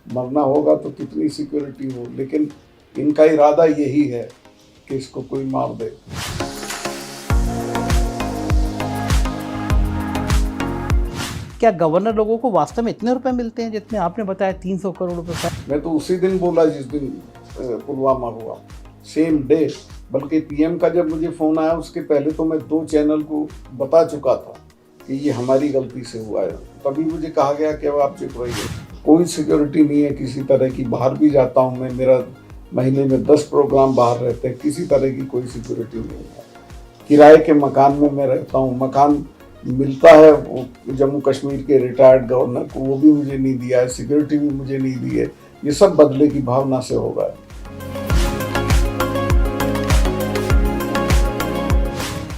मरना होगा तो कितनी सिक्योरिटी हो, लेकिन इनका इरादा यही है कि इसको कोई मार दे। क्या गवर्नर लोगों को वास्तव में इतने रुपए मिलते हैं जितने आपने बताया 300 करोड़ रुपए? मैं तो उसी दिन बोला जिस दिन पुलवामा हुआ, सेम डे। बल्कि पीएम का जब मुझे फ़ोन आया उसके पहले तो मैं 2 चैनल को बता चुका था कि ये हमारी गलती से हुआ है। तभी मुझे कहा गया कि अब आप चुप रहिए, कोई सिक्योरिटी नहीं है किसी तरह की। बाहर भी जाता हूँ मैं, मेरा महीने में 10 प्रोग्राम बाहर रहते हैं, किसी तरह की कोई सिक्योरिटी नहीं है। किराए के मकान में मैं रहता हूँ, मकान मिलता है वो जम्मू कश्मीर के रिटायर्ड गवर्नर को, वो भी मुझे नहीं दिया है, सिक्योरिटी भी मुझे नहीं दी है। ये सब बदले की भावना से होगा।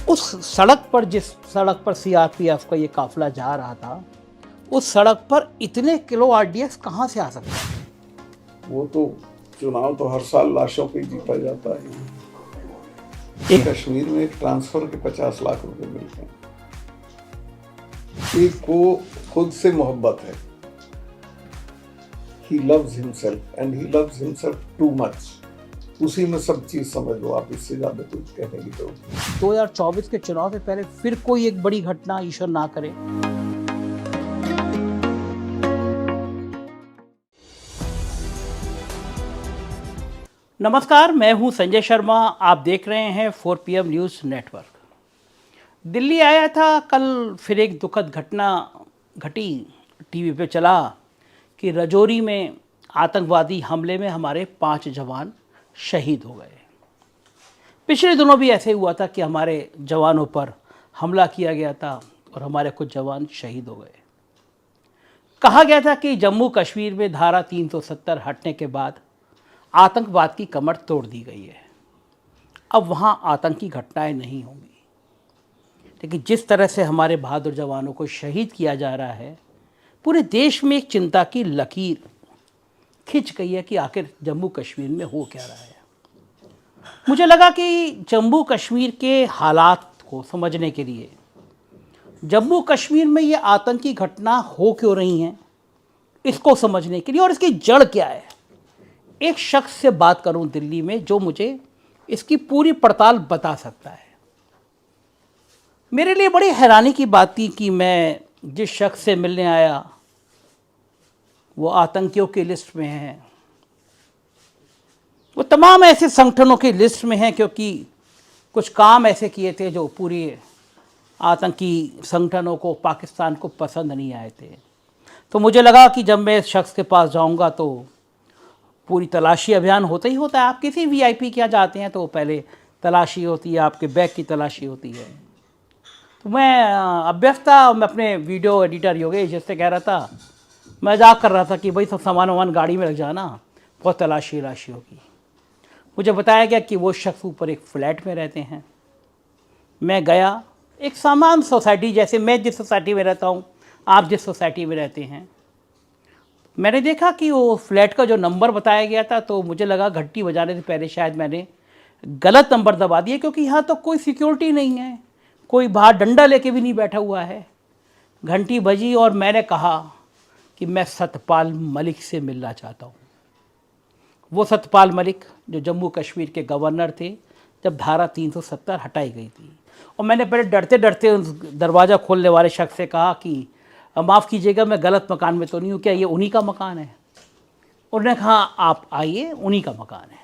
उस सड़क पर, जिस सड़क पर सीआरपीएफ का ये काफिला जा रहा था, उस सड़क पर इतने किलो आरडीएक्स कहाँ से आ सकता है? वो तो चुनाव तो हर साल लाशों पे जीता जाता है। कश्मीर में ट्रांसफर के 50 लाख रुपए मिलते हैं। एक को खुद से मोहब्बत है। He loves himself and he loves himself too much. उसी में सब चीज समझ लो आप, इससे ज्यादा कुछ कहने की जरूरत नहीं। 2024 के चुनाव से पहले फिर कोई एक बड़ी घटना ईश्वर ना करे। नमस्कार, मैं हूं संजय शर्मा। आप देख रहे हैं 4 PM न्यूज़ नेटवर्क। दिल्ली आया था कल, फिर एक दुखद घटना घटी। टीवी पे चला कि राजौरी में आतंकवादी हमले में हमारे 5 जवान शहीद हो गए। पिछले दिनों भी ऐसे हुआ था कि हमारे जवानों पर हमला किया गया था और हमारे कुछ जवान शहीद हो गए। कहा गया था कि जम्मू कश्मीर में धारा 370 हटने के बाद आतंकवाद की कमर तोड़ दी गई है, अब वहाँ आतंकी घटनाएं नहीं होंगी। लेकिन जिस तरह से हमारे बहादुर जवानों को शहीद किया जा रहा है, पूरे देश में एक चिंता की लकीर खिंच गई है कि आखिर जम्मू कश्मीर में हो क्या रहा है। मुझे लगा कि जम्मू कश्मीर के हालात को समझने के लिए, जम्मू कश्मीर में ये आतंकी घटना हो क्यों रही हैं, इसको समझने के लिए और इसकी जड़ क्या है, एक शख्स से बात करूं दिल्ली में जो मुझे इसकी पूरी पड़ताल बता सकता है। मेरे लिए बड़ी हैरानी की बात थी कि मैं जिस शख्स से मिलने आया वो आतंकियों की लिस्ट में है, वो तमाम ऐसे संगठनों की लिस्ट में है, क्योंकि कुछ काम ऐसे किए थे जो पूरी आतंकी संगठनों को, पाकिस्तान को पसंद नहीं आए थे। तो मुझे लगा कि जब मैं इस शख्स के पास जाऊंगा तो पूरी तलाशी अभियान होता ही होता है। आप किसी वीआईपी के यहाँ जाते हैं तो पहले तलाशी होती है, आपके बैग की तलाशी होती है। तो मैं अभ्यस्त था, मैं अपने वीडियो एडिटर योगेश जिससे कह रहा था, मजाक कर रहा था कि भाई सब सामान वामान गाड़ी में रख जाना, बहुत तलाशी होगी। मुझे बताया गया कि वो शख्स ऊपर एक फ्लैट में रहते हैं। मैं गया, एक सामान्य सोसाइटी, जैसे मैं जिस सोसाइटी में रहता हूँ, आप जिस सोसाइटी में रहते हैं। मैंने देखा कि वो फ्लैट का जो नंबर बताया गया था, तो मुझे लगा घंटी बजाने से पहले शायद मैंने गलत नंबर दबा दिया, क्योंकि यहाँ तो कोई सिक्योरिटी नहीं है, कोई बाहर डंडा लेके भी नहीं बैठा हुआ है। घंटी बजी और मैंने कहा कि मैं सतपाल मलिक से मिलना चाहता हूँ। वो सतपाल मलिक जो जम्मू कश्मीर के गवर्नर थे जब धारा 370 हटाई गई थी। और मैंने पहले डरते डरते उस दरवाज़ा खोलने वाले शख्स से कहा कि माफ़ कीजिएगा, मैं गलत मकान में तो नहीं हूँ, क्या ये उन्हीं का मकान है? उन्होंने कहा आप आइए, उन्हीं का मकान है।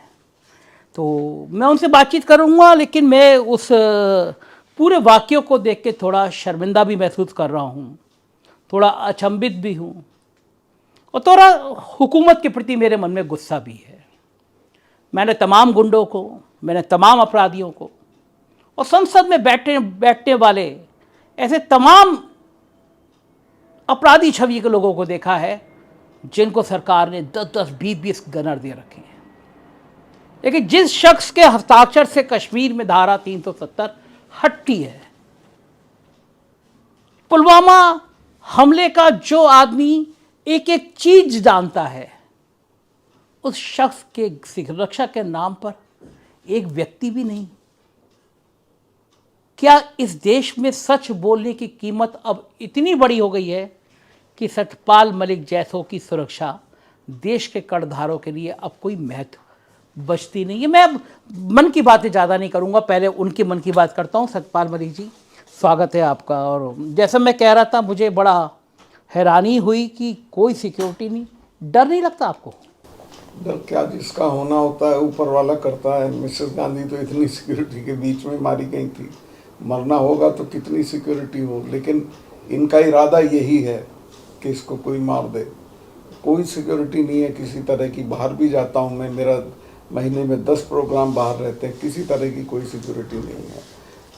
तो मैं उनसे बातचीत करूँगा, लेकिन मैं उस पूरे वाक़ये को देख के थोड़ा शर्मिंदा भी महसूस कर रहा हूँ, थोड़ा अचंभित भी हूँ, और थोड़ा हुकूमत के प्रति मेरे मन में गुस्सा भी है। मैंने तमाम गुंडों को, मैंने तमाम अपराधियों को और संसद में बैठने वाले ऐसे तमाम अपराधी छवि के लोगों को देखा है जिनको सरकार ने 10-10, 20-20 गनर दे रखे हैं। लेकिन जिस शख्स के हस्ताक्षर से कश्मीर में धारा 370 हटती है, पुलवामा हमले का जो आदमी एक एक चीज जानता है, उस शख्स के सुरक्षा के नाम पर एक व्यक्ति भी नहीं। क्या इस देश में सच बोलने की कीमत अब इतनी बड़ी हो गई है कि सतपाल मलिक जैसों की सुरक्षा देश के करदारों के लिए अब कोई महत्व बचती नहीं है। मैं अब मन की बातें ज़्यादा नहीं करूँगा, पहले उनकी मन की बात करता हूँ। सतपाल मलिक जी, स्वागत है आपका। और जैसा मैं कह रहा था, मुझे बड़ा हैरानी हुई कि कोई सिक्योरिटी नहीं। डर नहीं लगता आपको? डर क्या, जिसका होना होता है ऊपर वाला करता है। मिसेस गांधी तो इतनी सिक्योरिटी के बीच में मारी गई थी, मरना होगा तो कितनी सिक्योरिटी हो, लेकिन इनका इरादा यही है कि इसको कोई मार दे। कोई सिक्योरिटी नहीं है किसी तरह की। बाहर भी जाता हूँ मैं, मेरा महीने में 10 प्रोग्राम बाहर रहते हैं, किसी तरह की कोई सिक्योरिटी नहीं है।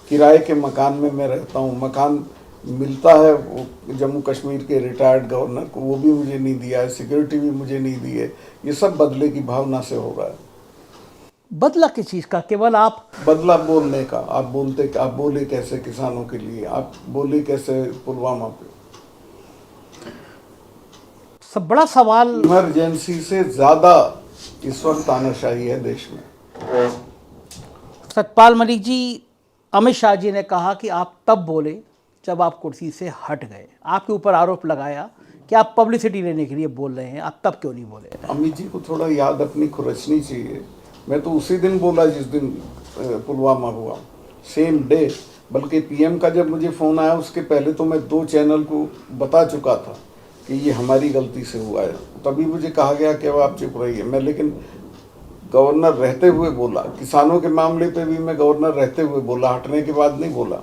किराए के मकान में मैं रहता हूँ, मकान मिलता है वो जम्मू कश्मीर के रिटायर्ड गवर्नर को, वो भी मुझे नहीं दिया है, सिक्योरिटी भी मुझे नहीं दी है। ये सब बदले की भावना से हो रहा है। बदला किस चीज़ का? केवल आप बदला बोलने का। आप बोले कैसे किसानों के लिए, आप बोले कैसे पुलवामा पे। सब बड़ा सवाल। इमरजेंसी से ज्यादा इस वक्त तानाशाही है देश में। सतपाल मलिक जी, अमित शाह जी ने कहा कि आप तब बोले जब आप कुर्सी से हट गए। आपके ऊपर आरोप लगाया कि आप पब्लिसिटी लेने के लिए बोल रहे हैं, आप तब क्यों नहीं बोले? अमित जी को थोड़ा याद अपनी खुरचनी चाहिए। मैं तो उसी दिन बोला जिस दिन पुलवामा हुआ, सेम डे। बल्कि पीएम का जब मुझे फ़ोन आया उसके पहले तो मैं 2 चैनल को बता चुका था कि ये हमारी गलती से हुआ है। तभी मुझे कहा गया कि अब आप चुप रहिए। मैं लेकिन गवर्नर रहते हुए बोला, किसानों के मामले पे भी मैं गवर्नर रहते हुए बोला, हटने के बाद नहीं बोला।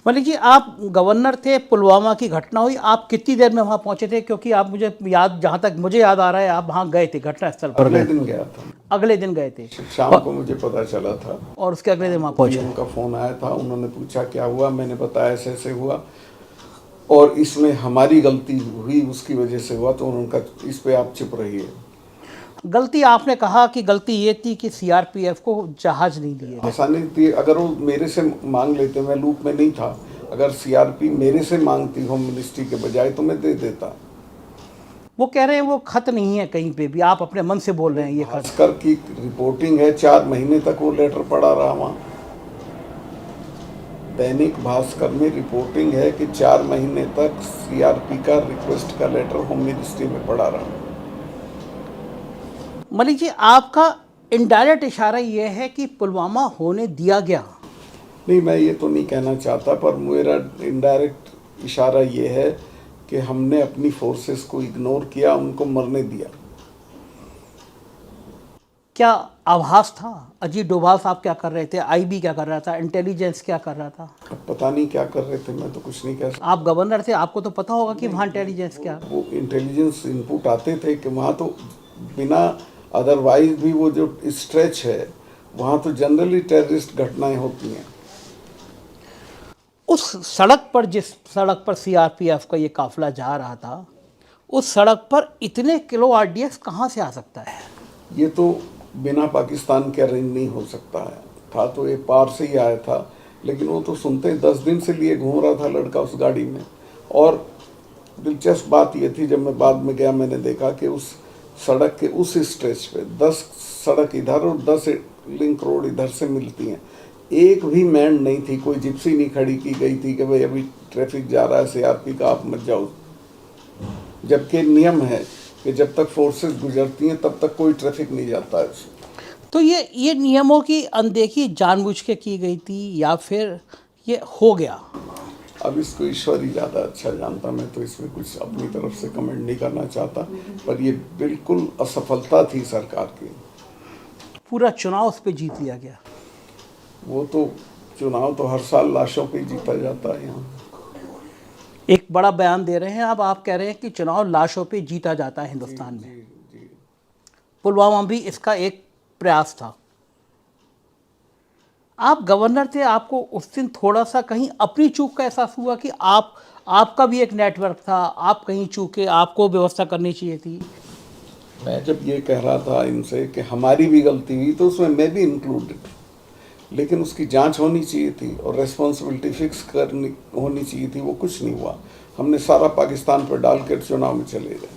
मलिक जी, आप गवर्नर थे, पुलवामा की घटना हुई, आप कितनी देर में वहाँ पहुँचे थे? क्योंकि आप, मुझे याद, जहाँ तक मुझे याद आ रहा है, आप वहाँ गए थे, घटनास्थल पर अगले गए। दिन गया था। अगले दिन गए थे, शाम को मुझे पता चला था और उसके अगले दिन वहाँ पहुँचे। उनका फ़ोन आया था, उन्होंने पूछा क्या हुआ, मैंने बताया ऐसे ऐसे हुआ और इसमें हमारी गलती हुई, उसकी वजह से हुआ। तो उनका इस पे आप चुप रहिए। गलती, आपने कहा कि गलती ये थी कि सीआरपीएफ को जहाज नहीं दिए गए। आसानी थी, अगर वो मेरे से मांग लेते, मैं लूप में नहीं था, अगर सीआरपी मेरे से मांगती होम मिनिस्ट्री के बजाय तो मैं दे देता। वो कह रहे हैं वो खत नहीं है कहीं पे भी, आप अपने मन से बोल रहे हैं ये खत। भास्कर की रिपोर्टिंग है, 4 महीने तक वो लेटर पड़ा रहा वहाँ। दैनिक भास्कर में रिपोर्टिंग है कि 4 महीने तक सीआरपी का रिक्वेस्ट का लेटर होम मिनिस्ट्री में पड़ा रहा। मलिक जी, आपका इनडायरेक्ट इशारा ये है कि पुलवामा होने दिया गया? नहीं, मैं ये तो नहीं कहना चाहता, पर मेरा इनडायरेक्ट इशारा ये है कि हमने अपनी फोर्सेस को इग्नोर किया, उनको मरने दिया। क्या आभास था? अजीत डोभाल साहब क्या कर रहे थे, आईबी क्या कर रहा था, इंटेलिजेंस क्या कर रहा था? अब पता नहीं क्या कर रहे थे, मैं तो कुछ नहीं कह सकता। आप गवर्नर थे, आपको तो पता होगा कि वहाँ इंटेलिजेंस क्या। वो इंटेलिजेंस इनपुट आते थे कि वहाँ तो बिना अदरवाइज भी वो जो स्ट्रेच है वहाँ तो जनरली टेररिस्ट घटनाएं होती हैं। उस सड़क पर, जिस सड़क पर सीआरपीएफ का ये काफिला जा रहा था, उस सड़क पर इतने किलो आरडीएक्स कहाँ से आ सकता है? ये तो बिना पाकिस्तान के अरेंज नहीं हो सकता है। था तो ये पार से ही आया था, लेकिन वो तो सुनते 10 दिन से लिए घूम रहा था लड़का उस गाड़ी में। और दिलचस्प बात ये थी, जब मैं बाद में गया मैंने देखा कि उस सड़क के उस स्ट्रेच पे 10 सड़क इधर और 10 लिंक रोड इधर से मिलती हैं, एक भी मैन नहीं थी, कोई जिप्सी नहीं खड़ी की गई थी कि भाई अभी ट्रैफिक जा रहा है सीआरपी का, आप मत जाओ। जबकि नियम है कि जब तक फोर्सेस गुजरती हैं तब तक कोई ट्रैफिक नहीं जाता है। तो ये नियमों की अनदेखी जानबूझ के की गई थी या फिर ये हो गया? अब इसको ईश्वर ही ज़्यादा अच्छा जानता, मैं तो इसमें कुछ अपनी तरफ से कमेंट नहीं करना चाहता। पर ये बिल्कुल असफलता थी सरकार की। पूरा चुनाव उस पर जीत लिया गया। वो तो चुनाव तो हर साल लाशों पे जीता जाता है यहाँ। एक बड़ा बयान दे रहे हैं आप कह रहे हैं कि चुनाव लाशों पे जीता जाता है हिंदुस्तान में। जी। पुलवामा भी इसका एक प्रयास था। आप गवर्नर थे, आपको उस दिन थोड़ा सा कहीं अपनी चूक का एहसास हुआ कि आपका भी एक नेटवर्क था, आप कहीं चूके, आपको व्यवस्था करनी चाहिए थी? मैं जब ये कह रहा था इनसे कि हमारी भी गलती हुई तो उसमें मैं भी इंक्लूडेड, लेकिन उसकी जांच होनी चाहिए थी और रेस्पॉन्सिबिलिटी फिक्स करनी होनी चाहिए थी। वो कुछ नहीं हुआ। हमने सारा पाकिस्तान पर डालकर चुनाव में चले गए।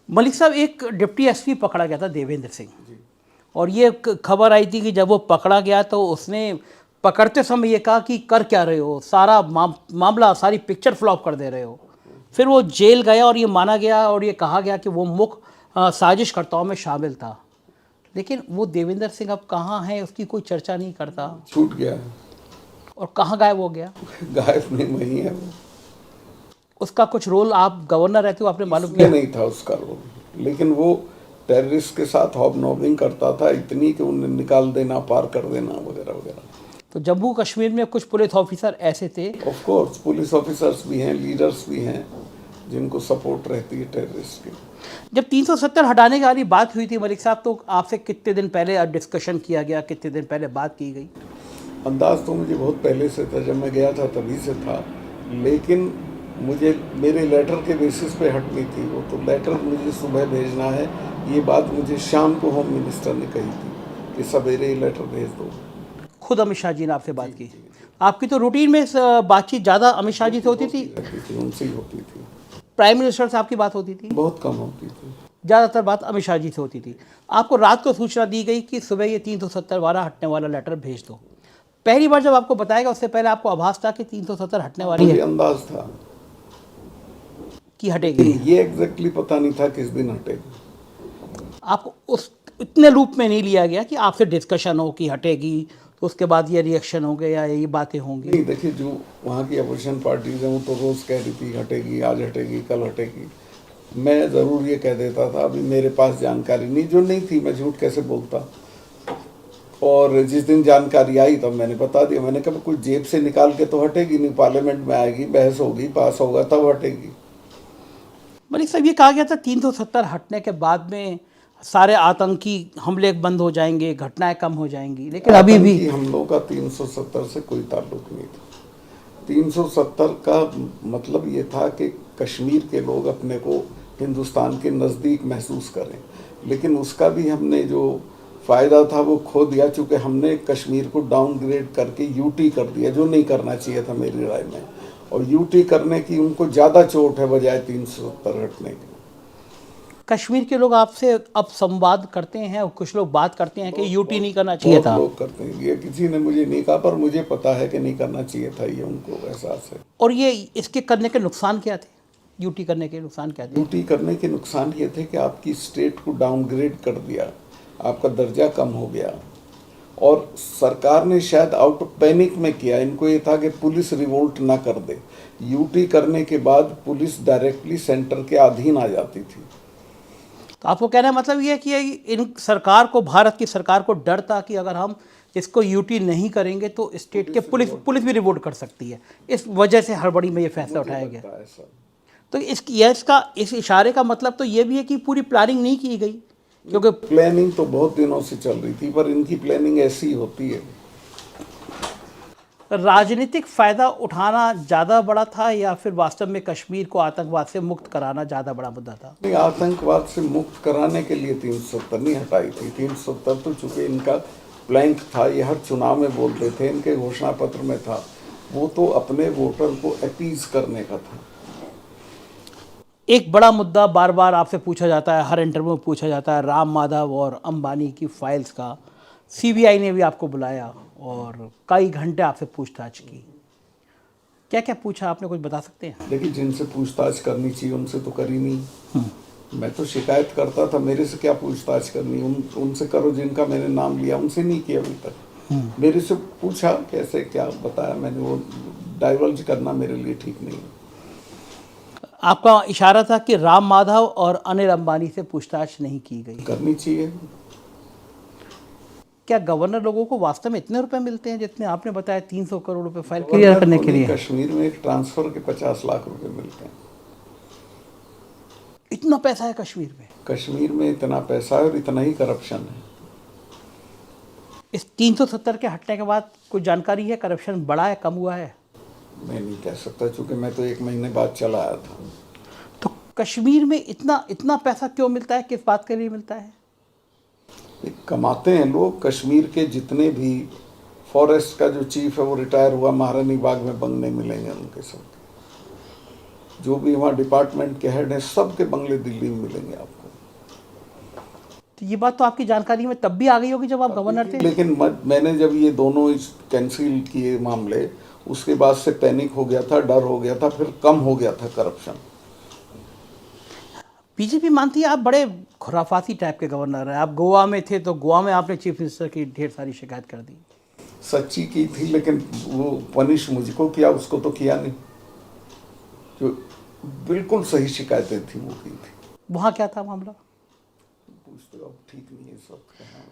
मलिक साहब, एक डिप्टी एसपी पकड़ा गया था, देवेंद्र सिंह, और ये खबर आई थी कि जब वो पकड़ा गया तो उसने पकड़ते समय ये कहा कि कर क्या रहे हो, सारा मामला, सारी पिक्चर फ्लॉप कर दे रहे हो। फिर वो जेल गया और ये माना गया और ये कहा गया कि वो मुख्य साजिशकर्ताओं में शामिल था। लेकिन वो देवेंद्र सिंह अब कहाँ है, उसकी कोई चर्चा नहीं करता। छूट गया है। और कहाँ गायब हो गया? गायब नहीं, वही है वो। उसका कुछ रोल, आप गवर्नर रहते हो, आपने मालूम इसमें किया? नहीं था उसका रोल, लेकिन वो टेररिस्ट के साथ हॉबनॉबिंग करता था, इतनी कि उन्हें निकाल देना, पार कर देना वगैरह वगैरह। तो जम्मू कश्मीर में कुछ पुलिस ऑफिसर ऐसे थे। ऑफ कोर्स पुलिस ऑफिसर्स भी हैं, लीडर्स भी हैं जिनको सपोर्ट रहती है टेररिस्ट की। जब 370 हटाने की वाली बात हुई थी मलिक साहब, तो आपसे कितने दिन पहले डिस्कशन किया गया, कितने दिन पहले बात की गई? अंदाज तो मुझे बहुत पहले से था, जब मैं गया था तभी से था, लेकिन मुझे मेरे लेटर के बेसिस पे हटनी थी वो। तो लेटर मुझे सुबह भेजना है, ये बात मुझे शाम को होम मिनिस्टर ने कही थी कि सवेरे ही लेटर भेज दो। खुद अमित शाह जी ने आपसे बात की? आपकी तो रूटीन में बातचीत ज़्यादा अमित शाह जी से होती थी? उनसे ही होती थी। प्राइम मिनिस्टर से आपकी बात होती थी? बहुत कम होती थी। ज़्यादातर बात अमित शाह जी से होती थी। आपको रात को सूचना दी गई कि सुबह ये 370 वाला हटने वाला लेटर भेज दो। पहली बार जब आपको बताया गया, उससे पहले आपको आभास था कि 370 हटने वाली मुझे है, अंदाज था कि हटेगी? ये एग्जैक्टली पता नहीं था किस दिन हटेगी। आपको उस इतने रूप में नहीं लिया गया कि आपसे डिस्कशन हो कि हटेगी, तो उसके बाद ये रिएक्शन होंगे या ये बातें होंगी? नहीं, देखिए, जो वहाँ की अपोजिशन पार्टीज हैं वो तो रोज़ कह रही थी हटेगी, आज हटेगी, कल हटेगी। मैं ज़रूर ये कह देता था अभी मेरे पास जानकारी नहीं, जो नहीं थी मैं झूठ कैसे बोलता। और जिस दिन जानकारी आई तब मैंने बता दिया। मैंने कहा कुछ जेब से निकाल के तो हटेगी नहीं, पार्लियामेंट में आएगी, बहस होगी, पास होगा तब हटेगी। मलिक साहब, ये कहा गया था 370 हटने के बाद में सारे आतंकी हमले बंद हो जाएंगे, घटनाएं कम हो जाएंगी, लेकिन अभी भी हमलों का 370 से कोई ताल्लुक नहीं था। 370 का मतलब ये था कि कश्मीर के लोग अपने को हिंदुस्तान के नज़दीक महसूस करें, लेकिन उसका भी हमने जो फ़ायदा था वो खो दिया, चूँकि हमने कश्मीर को डाउनग्रेड करके यूटी कर दिया, जो नहीं करना चाहिए था मेरी राय में। और यूटी करने की उनको ज़्यादा चोट है बजाय 370 हटने की। कश्मीर के लोग आपसे अब संवाद करते हैं और कुछ लोग बात करते हैं कि यूटी नहीं करना चाहिए था। लोग करते हैं, ये किसी ने मुझे नहीं कहा, पर मुझे पता है कि नहीं करना चाहिए था, ये उनको एहसास है। और ये इसके करने के नुकसान क्या थे? यूटी करने के नुकसान क्या थे? यूटी करने के नुकसान ये थे कि आपकी स्टेट को डाउनग्रेड कर दिया, आपका दर्जा कम हो गया। और सरकार ने शायद आउट ऑफ पैनिक में किया, इनको ये था कि पुलिस रिवोल्ट ना कर दे। यूटी करने के बाद पुलिस डायरेक्टली सेंटर के अधीन आ जाती थी। तो आपको कहना मतलब ये है कि इन सरकार को, भारत की सरकार को डर था कि अगर हम इसको यूटी नहीं करेंगे तो स्टेट के पुलिस भी रिवोल्ट कर सकती है, इस वजह से हड़बड़ी में ये फैसला उठाया गया। तो इसका इस इशारे का मतलब तो ये भी है कि पूरी प्लानिंग नहीं की गई, क्योंकि प्लानिंग तो बहुत दिनों से चल रही थी, पर इनकी प्लानिंग ऐसी होती है। राजनीतिक फ़ायदा उठाना ज़्यादा बड़ा था या फिर वास्तव में कश्मीर को आतंकवाद से मुक्त कराना ज़्यादा बड़ा मुद्दा था? नहीं, आतंकवाद से मुक्त कराने के लिए 370 नहीं हटाई थी। 370 तो चूँकि इनका प्लैंक था, ये हर चुनाव में बोलते थे, इनके घोषणा पत्र में था, वो तो अपने वोटर को अपीज करने का था। एक बड़ा मुद्दा बार बार आपसे पूछा जाता है, हर इंटरव्यू में पूछा जाता है, राम माधव और अंबानी की फाइल्स का। सीबीआई ने भी आपको बुलाया और कई घंटे आपसे पूछताछ की। क्या क्या पूछा आपने, कुछ बता सकते हैं? देखिए, जिनसे पूछताछ करनी चाहिए उनसे तो करी नहीं। मैं तो शिकायत करता था, मेरे से क्या पूछताछ करनी, उनसे करो जिनका मैंने नाम लिया, उनसे नहीं किया अभी तक। मेरे से पूछा कैसे क्या बताया मैंने, वो डाइवर्ज करना मेरे लिए ठीक नहीं। आपका इशारा था कि राम माधव और अनिल अंबानी से पूछताछ नहीं की गई। करनी चाहिए। क्या गवर्नर लोगों को वास्तव में इतने रुपए मिलते हैं जितने आपने बताया 300 करोड़ रुपए फाइल क्लियर करने के लिए? कश्मीर में एक ट्रांसफर के 50 लाख रुपए मिलते हैं। इतना पैसा है कश्मीर में? कश्मीर में इतना पैसा है और इतना ही करप्शन है। इस 370 के हटने के बाद कुछ जानकारी है, करप्शन बढ़ा है, कम हुआ है? मैं नहीं कह सकता, चूंकि मैं तो 1 महीने बाद चला आया था। तो कश्मीर में इतना पैसा क्यों मिलता है, किस बात के लिए मिलता है? कमाते हैं लोग। कश्मीर के जितने भी फॉरेस्ट का जो चीफ है वो रिटायर हुआ, महारानी बाग में बंगले मिलेंगे उनके सब। जो भी वहाँ डिपार्टमेंट के हेड हैं सबके बंगले दिल्ली में मिलेंगे आपको। तो ये बात तो आपकी जानकारी में तब भी आ गई होगी जब आप गवर्नर थे? लेकिन मैंने जब ये दोनों कैंसिल किए मामले, उसके बाद से पैनिक हो गया था, डर हो गया था, फिर कम हो गया था करप्शन। बीजेपी मानती है आप बड़े खुराफाती टाइप के गवर्नर हैं। आप गोवा में थे तो गोवा में आपने चीफ मिनिस्टर की ढेर सारी शिकायत कर दी। सच्ची की थी, लेकिन वो पनिश मुझको किया, उसको तो किया नहीं। जो बिल्कुल सही शिकायतें थी वो की थी। वहाँ क्या था मामला? पूछते हो, अब ठीक नहीं है इस वक्त कहना मेरा।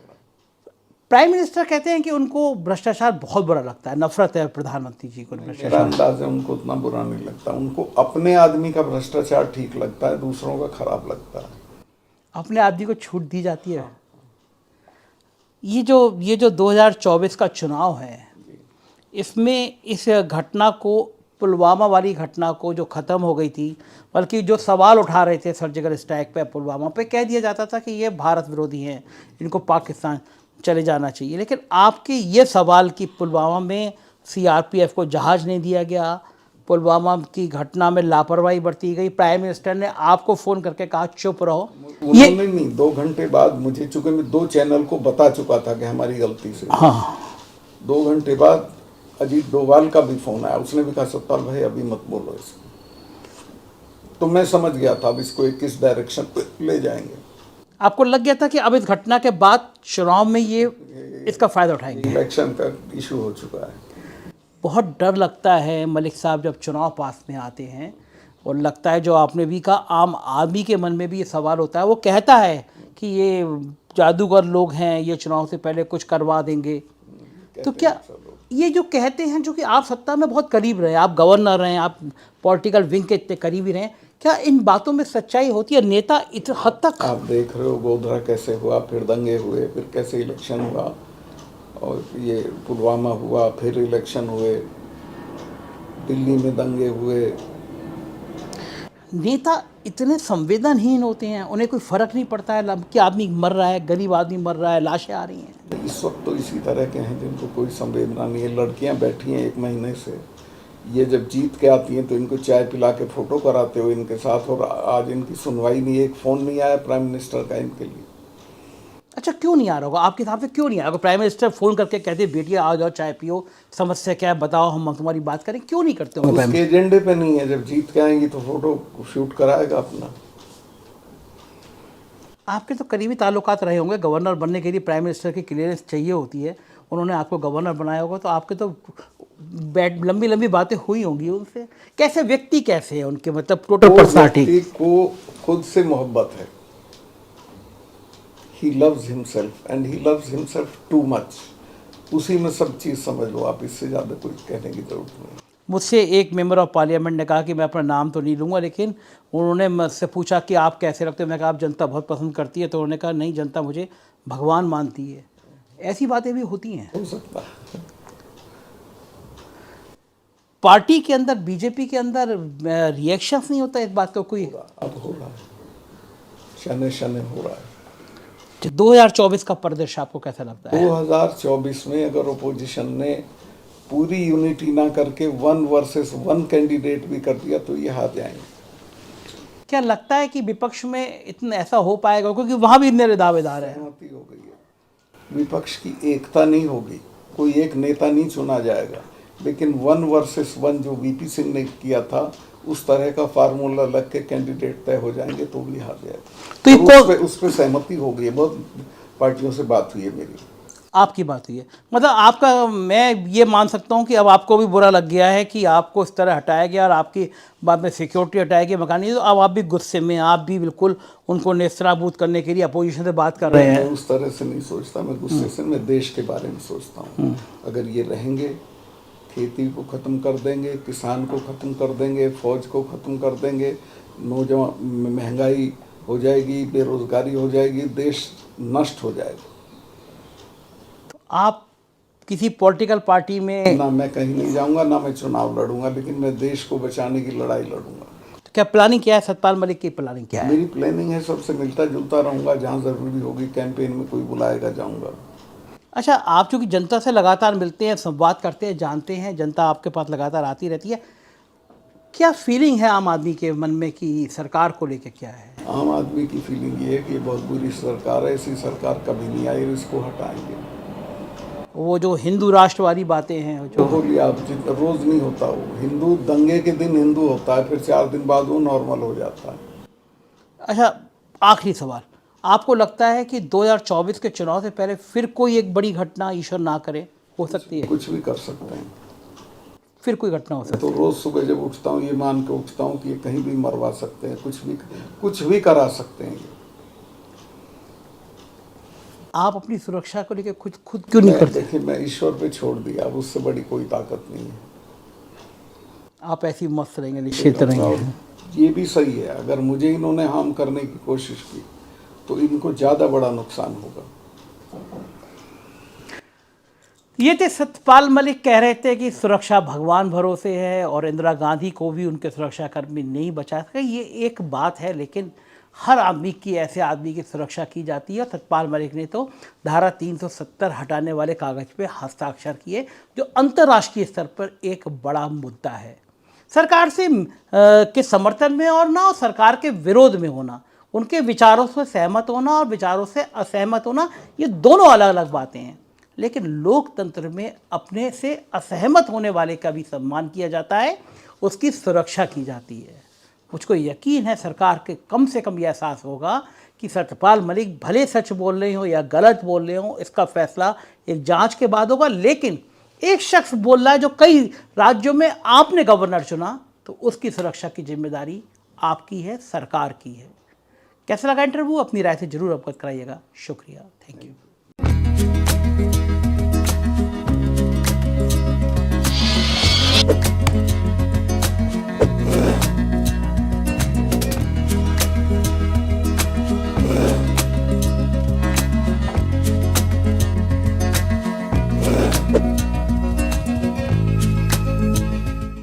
प्राइम मिनिस्टर कहते हैं कि उनको भ्रष्टाचार बहुत बुरा लगता है, नफरत है प्रधानमंत्री जी को मेरा भ्रष्टाचार। अंदाज है उनको उतना बुरा नहीं लगता। उनको अपने आदमी का भ्रष्टाचार ठीक लगता है, दूसरों का खराब लगता है। अपने आदमी को छूट दी जाती है। ये जो 2024 का चुनाव है, इसमें इस घटना को, पुलवामा वाली घटना को जो ख़त्म हो गई थी, बल्कि जो सवाल उठा रहे थे सर्जिकल स्ट्राइक पे, पुलवामा पे, कह दिया जाता था कि ये भारत विरोधी हैं, इनको पाकिस्तान चले जाना चाहिए। लेकिन आपके ये सवाल कि पुलवामा में सीआरपीएफ को जहाज़ नहीं दिया गया, पुलवामा की घटना में लापरवाही बरती गई, प्राइम मिनिस्टर ने आपको फ़ोन करके कहा चुप रहो, ये उन्होंने नहीं, 2 घंटे बाद मुझे, चूंकि मैं 2 चैनल को बता चुका था कि हमारी गलती से। हाँ, 2 घंटे बाद अजीत डोभाल का भी फोन आया। उसने भी कहा सत्पाल भाई अभी मत बोलो इसको। तो मैं समझ गया था अब इसको किस डायरेक्शन पे ले जाएंगे। आपको लग गया था कि अब इस घटना के बाद चुनाव में ये इसका फ़ायदा उठाएंगे। इलेक्शन का इशू हो चुका है। बहुत डर लगता है मलिक साहब जब चुनाव पास में आते हैं, और लगता है जो आपने भी कहा, आम आदमी के मन में भी ये सवाल होता है। वो कहता है कि ये जादूगर लोग हैं, ये चुनाव से पहले कुछ करवा देंगे। तो क्या ये जो कहते हैं, जो कि आप सत्ता में बहुत करीब रहे, आप गवर्नर हैं, आप पॉलिटिकल विंग के इतने करीबी रहे, क्या इन बातों में सच्चाई होती है? नेता इस हद तक, आप देख रहे हो गोधरा कैसे हुआ, फिर दंगे हुए, फिर कैसे इलेक्शन हुआ, और ये पुलवामा हुआ, फिर इलेक्शन हुए, दिल्ली में दंगे हुए। नेता इतने संवेदनहीन होते हैं, उन्हें कोई फ़र्क नहीं पड़ता है कि आदमी मर रहा है, गरीब आदमी मर रहा है, लाशें आ रही हैं। इस वक्त तो इसी तरह के हैं जिनको कोई संवेदना नहीं है। लड़कियां बैठी हैं 1 महीने से, ये जब जीत के आती हैं तो इनको चाय पिला के फोटो कराते हो इनके साथ, और आज इनकी सुनवाई नहीं है। एक फ़ोन नहीं आया प्राइम मिनिस्टर का इनके लिए। अच्छा, क्यों नहीं आ रहा होगा आपके हिसाब से? क्यों नहीं आया? अगर प्राइम मिनिस्टर फ़ोन करके कहते बेटिया आ जाओ, चाय पियो, समस्या क्या है बताओ, हम तुम्हारी बात करें, क्यों नहीं करते होंगे? उसके एजेंडे पे नहीं है। जब जीत के आएंगी तो फोटो शूट कराएगा अपना। आपके तो करीबी ताल्लुकात रहे होंगे। गवर्नर बनने के लिए प्राइम मिनिस्टर की क्लियरेंस चाहिए होती है, उन्होंने आपको गवर्नर बनाया होगा, तो आपके तो लंबी लंबी बातें हुई होंगी उनसे। कैसे व्यक्ति, कैसे है उनके, मतलब टोटल पर्सनालिटी? को खुद से मोहब्बत है। He loves himself and he loves himself too much. उसी में सब चीज़ समझ लो आप, इससे ज़्यादा कुछ कहने की जरूरत नहीं। मुझसे एक मेंबर ऑफ पार्लियामेंट ने कहा कि मैं अपना नाम तो नहीं लूँगा, लेकिन उन्होंने मुझसे पूछा कि आप कैसे रखते हो। मैं कहा आप जनता बहुत पसंद करती है, तो उन्होंने कहा नहीं, जनता मुझे भगवान मानती है। ऐसी बातें भी होती हैं। हो सकता है। पार्टी के अंदर, बीजेपी के अंदर रिएक्शंस नहीं होता इस बात का कोई? अब हो रहा है, शने शने हो रहा है। 2024 का परिदृश्य आपको कैसा लगता है? 2024 में अगर ओपोजिशन ने पूरी यूनिटी ना करके 1 वर्सेस 1 कैंडिडेट भी कर दिया तो ये हार जाएंगे। क्या लगता है कि विपक्ष में इतना ऐसा हो पाएगा? क्योंकि वहाँ भी इतने दावेदार हैं। सहमति हो गई है। विपक्ष की एकता नहीं होगी, कोई एक नेता नहीं चुना जाएगा, लेकिन 1 वर्सेस 1 जो वीपी सिंह ने किया था, उस तरह का फार्मूला लग के कैंडिडेट तय हो जाएंगे तो भी हार जाएगा। तो उस पे सहमति हो गई है। बहुत पार्टियों से बात हुई है मेरी। आपकी बात हुई है, मतलब आपका, मैं ये मान सकता हूँ कि अब आपको भी बुरा लग गया है कि आपको इस तरह हटाया गया, और आपकी बाद में सिक्योरिटी हटाया गया, मकान नहीं, तो अब आप भी गुस्से में, आप भी बिल्कुल उनको नेस्तनाबूद करने के लिए अपोजिशन से बात कर रहे हैं। मैं उस तरह से नहीं सोचता, मैं गुस्से से, मैं देश के बारे में सोचता हूँ। अगर ये रहेंगे, खेती को ख़त्म कर देंगे, किसान को ख़त्म कर देंगे, फौज को ख़त्म कर देंगे, नौजवान, महंगाई हो जाएगी, बेरोजगारी हो जाएगी, देश नष्ट हो जाएगा। आप किसी पॉलिटिकल पार्टी में? ना मैं कहीं नहीं जाऊंगा, ना मैं चुनाव लड़ूंगा, लेकिन मैं देश को बचाने की लड़ाई लड़ूंगा। तो क्या प्लानिंग क्या है? सतपाल मलिक की प्लानिंग क्या है? मेरी प्लानिंग है सबसे मिलता जुलता रहूंगा, जहाँ ज़रूरी होगी कैंपेन में कोई बुलाएगा जाऊंगा। अच्छा, आप चूँकि जनता से लगातार मिलते हैं, संवाद करते हैं, जानते हैं, जनता आपके पास लगातार आती रहती है, क्या फीलिंग है आम आदमी के मन में कि सरकार को लेकर क्या है? आम आदमी की फीलिंग ये है कि ये बहुत बुरी सरकार है, ऐसी सरकार कभी नहीं आई, इसको हटाएंगे। वो जो हिंदू राष्ट्र वाली बातें हैं, जो बोलिए आप, जितना रोज नहीं होता वो, हिंदू दंगे के दिन हिंदू होता है, फिर 4 दिन बाद वो नॉर्मल हो जाता है। अच्छा, आखिरी सवाल, आपको लगता है कि 2024 के चुनाव से पहले फिर कोई एक बड़ी घटना ईश्वर ना करे हो सकती है? कुछ भी कर सकते हैं। फिर कोई घटना हो सकती तो रोज सुबह जब उठता हूँ ये मान के उठता हूँ कि ये कहीं भी मरवा सकते हैं, कुछ भी करा सकते हैं ये। है? आप अपनी सुरक्षा को लेकर खुद क्यों नहीं करते? देखिए, मैं ईश्वर पे छोड़ दिया, अब उससे बड़ी कोई ताकत नहीं है। आप ऐसे ही मस्त रहेंगे, निश्चित रहेंगे। और ये भी सही है, अगर मुझे इन्होंने हार्म करने की कोशिश की तो इनको ज़्यादा बड़ा नुकसान होगा। ये थे सतपाल मलिक, कह रहे थे कि सुरक्षा भगवान भरोसे है और इंदिरा गांधी को भी उनके सुरक्षाकर्मी नहीं बचा सके। ये एक बात है, लेकिन हर आदमी की, ऐसे आदमी की सुरक्षा की जाती है। और सतपाल मलिक ने तो धारा 370 हटाने वाले कागज पे हस्ताक्षर किए, जो अंतर्राष्ट्रीय स्तर पर एक बड़ा मुद्दा है। सरकार से के समर्थन में और ना, और सरकार के विरोध में होना, उनके विचारों से सहमत होना और विचारों से असहमत होना, ये दोनों अलग अलग बातें हैं। लेकिन लोकतंत्र में अपने से असहमत होने वाले का भी सम्मान किया जाता है, उसकी सुरक्षा की जाती है। मुझको यकीन है सरकार के कम से कम यह एहसास होगा कि सतपाल मलिक भले सच बोल रहे हो या गलत बोल रहे हो, इसका फैसला एक जांच के बाद होगा। लेकिन एक शख्स बोल रहा है जो कई राज्यों में आपने गवर्नर चुना, तो उसकी सुरक्षा की जिम्मेदारी आपकी है, सरकार की है। कैसा लगा इंटरव्यू? अपनी राय से जरूर अवगत कराइएगा। शुक्रिया, थैंक यू।